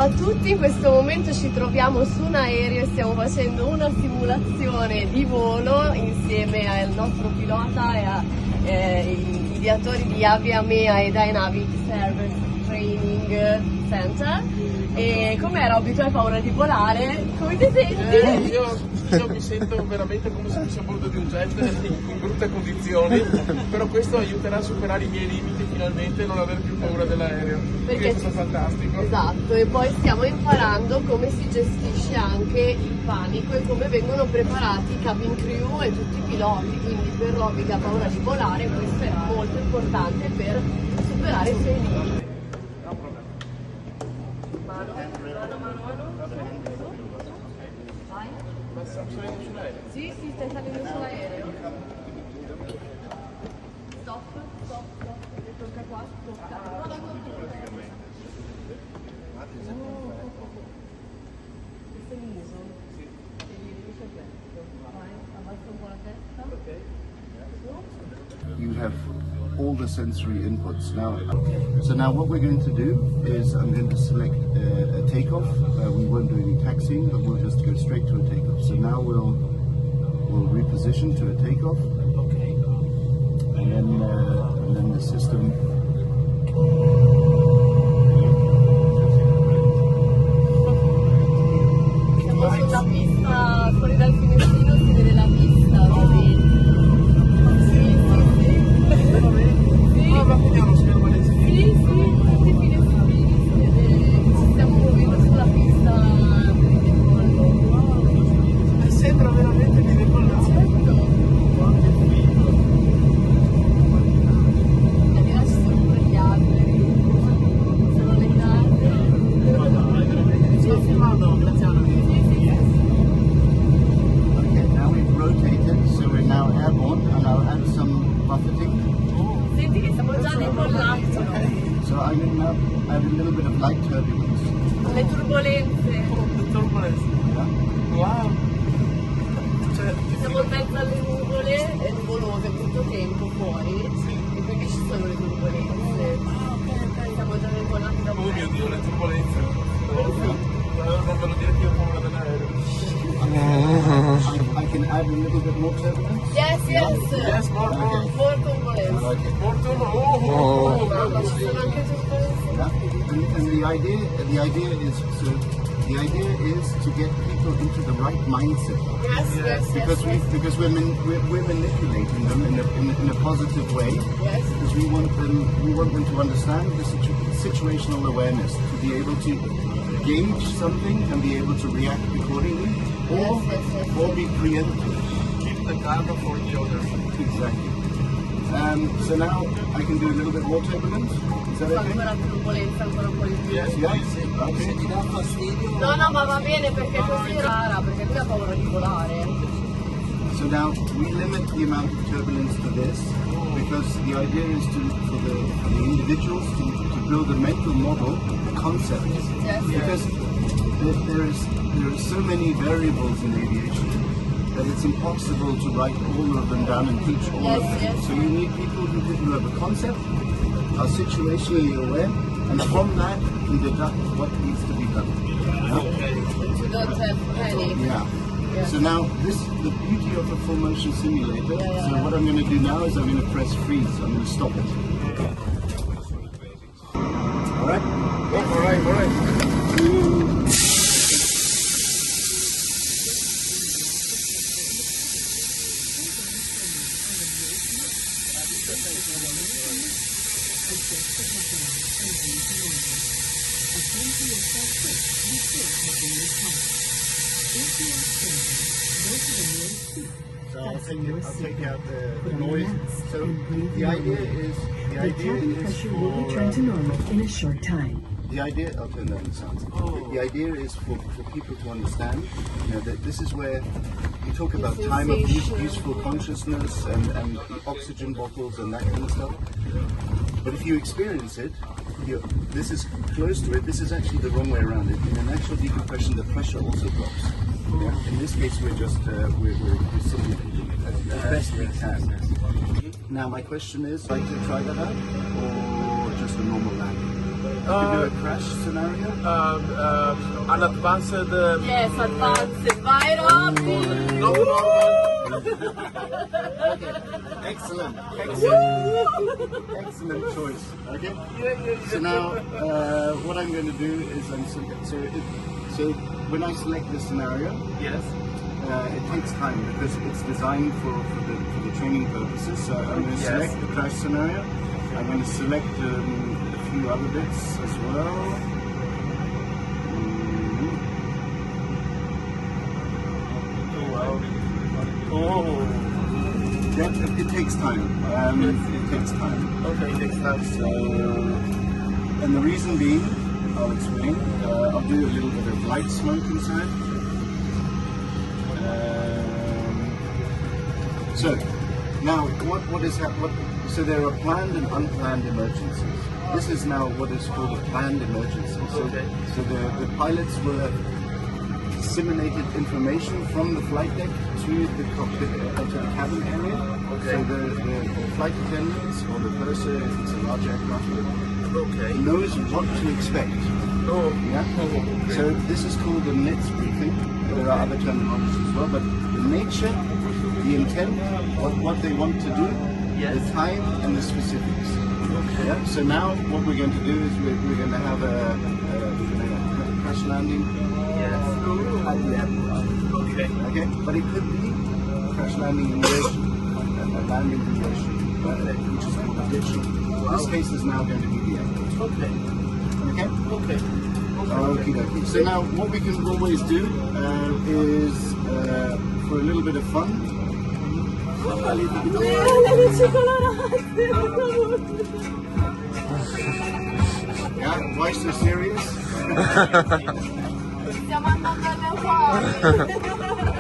Ciao a tutti, in questo momento ci troviamo su un aereo e stiamo facendo una simulazione di volo insieme al nostro pilota e ai ideatori di AviA Mea e Dynamic Service Training Center. E com'era Roby, tu hai paura di volare? Come ti senti? Io mi sento veramente come se fossi a bordo di un jet in brutte condizioni, però questo aiuterà a superare i miei limiti finalmente e non avere più paura dell'aereo, perché è stato fantastico. Esatto, e poi stiamo imparando come si gestisce anche il panico e come vengono preparati i cabin crew e tutti i piloti, quindi per Roby che ha paura di volare questo è molto importante per superare i suoi limiti. Ma stiamo salendo sull'aereo? Sì, stai salendo sull'aereo. Stop, tocca qua, tocca. Questo è il muso. Sì. E gli il cervello. Vai, abbassa un po' la testa. Ok. You have all the sensory inputs now. So now what we're going to do is I'm going to select a takeoff. We won't do any taxiing, but we'll just go straight to a takeoff. So now we'll reposition to a takeoff. Ok. And then the system. Siamo sulla pista, fuori dal finestrino si vede la pista, va bene. Ma quindi è uno schermo LCD? Sì, tutti i finestrini e ci stiamo muovendo sulla pista di volo. E sembra veramente di decollazione. E di là ci sono pure gli alberi, sono le case. Sto filmando, Graziano. Okay, now we've rotated, so we're now airborne, and I'll add some buffeting. Senti che siamo già decollati. So I'm going to add a little bit of light turbulence. Le turbolenze. Turbolenza. Yeah. Wow. Cioè, Siamo in mezzo alle nuvole, è nuvoloso, è brutto tempo fuori. E quindi ci sono le turbolenze. Siamo già decollati da oh un mio Dio, le turbolenze. Non me lo dire che ho paura dell'aereo. I can add a little bit more turbulence. Yes. Yes, more. More turbolenze. Okay. Oh. Mamma, ci sono anche turbolenze. Yeah. And the idea is to get people into the right mindset. Yes. Because we're manipulating them in a positive way. Yes. Because we want them to understand the situational awareness, to be able to gauge something and be able to react accordingly, or be preemptive. Keep the cargo for the others. Exactly. So now I can do a little bit more turbulence. Is that okay? Ancora turbolenza, ancora un po' di più. Yes, Yeah. sì. Okay. Se ti dà fastidio. No, ma va bene perché così è rara, perché lui ha paura di volare. So now we limit the amount of turbulence to this because the idea is for the individuals to build a mental model, a concept. Yes. Because there are so many variables in aviation that it's impossible to write all of them down and teach all of them. Yes. So you need people who have a concept, are situationally aware, and from that can deduct what needs to be done. Okay. You don't have panic. Yeah. Yeah. So now the beauty of a full motion simulator. So what I'm going to do now is I'm going to press freeze. I'm going to stop it. All right. All right. So I'll take out the noise. So the idea is will return to normal in a short time. The idea, I'll turn down the sound. The idea is for people to understand, that this is where you talk about time of useful consciousness and oxygen bottles and that kind of stuff. But if you experience it, this is close to it. This is actually the wrong way around. In an actual decompression, the pressure also drops. Yeah? In this case, we're just we're simulating it as best we can. Now, my question is, like to try that out, or just a normal landing? can do a crash scenario. An advanced. Yes, advanced. Vai Robby! Not normal. Okay. Excellent. Excellent choice. Okay. So now, what I'm going to do is so when I select the scenario, Yes. it takes time because it's designed for the training purposes. So I'm going to select the crash scenario. I'm going to select a few other bits as well. Yeah, it takes time. It takes time. Okay, it takes time. So, and the reason being, I'll explain. I'll do a little bit of light smoke inside. So now, what is happening? So there are planned and unplanned emergencies. This is now what is called a planned emergency. So, so the pilots will have disseminated information from the flight deck to the cockpit, to the cabin area. So the flight attendants or the purser, if it's a large aircraft, knows what to expect. Yeah. So this is called the NITS briefing. There are other terminologies as well, but the nature, the intent, what they want to do, the time, and the specifics. Yeah. So now what we're going to do is we're going to have a crash landing at the airport. Okay. But it could be a crash landing in the ocean, a landing in the ocean, which is called a ditch. This case is now going to be the airport. Okay. Okay. So now what we can always do is for a little bit of fun. Yeah, why so serious? Stiamo andando alle fuori.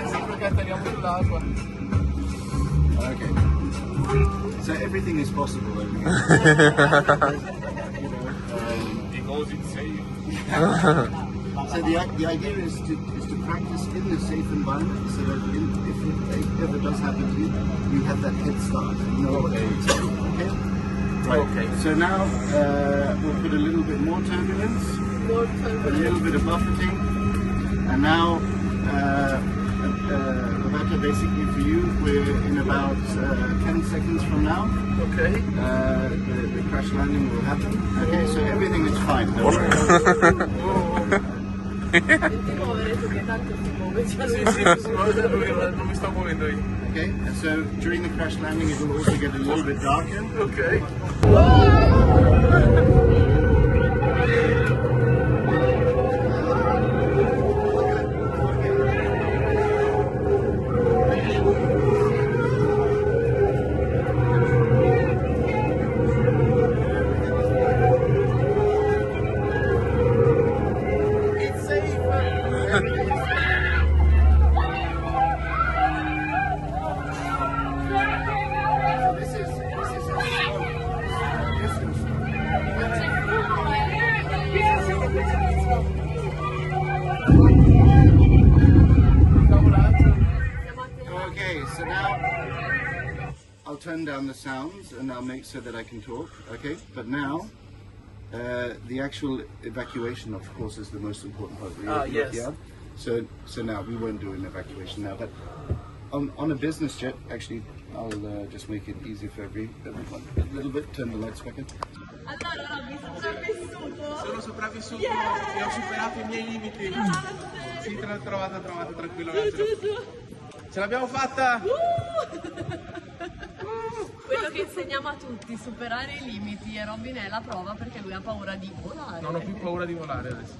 Sempre che teniamo sull'acqua. Okay. So everything is possible over here. Because it's safe. So the idea is to practice in the safe environment, so that if it ever does happen to you, you have that head start. You know what to expect. Okay. Right. Okay. So now we'll put a little bit more turbulence, a little bit of buffeting, and now Roberto, basically for you, we're in about 10 seconds from now. Okay. The crash landing will happen. Okay, so everything is fine. Non mi sto muovendo io. Okay, and so during the crash landing it will also get a little bit darker. Ok. It's safe. Okay, so now I'll turn down the sounds and I'll make so that I can talk, okay? But now, the actual evacuation, of course, is the most important part. Yes. Yeah? So now, we won't do an evacuation now, but on a business jet, actually, I'll just make it easy for everyone. A little bit, turn the lights back in. Allora Robby, sopravvissuto? Sono sopravvissuto e ho superato I miei limiti. Sì, trovata, tranquillo. Ce l'abbiamo fatta! Quello che insegniamo a tutti, superare i limiti, e Robby ne è la prova perché lui ha paura di volare. Non ho più paura di volare adesso.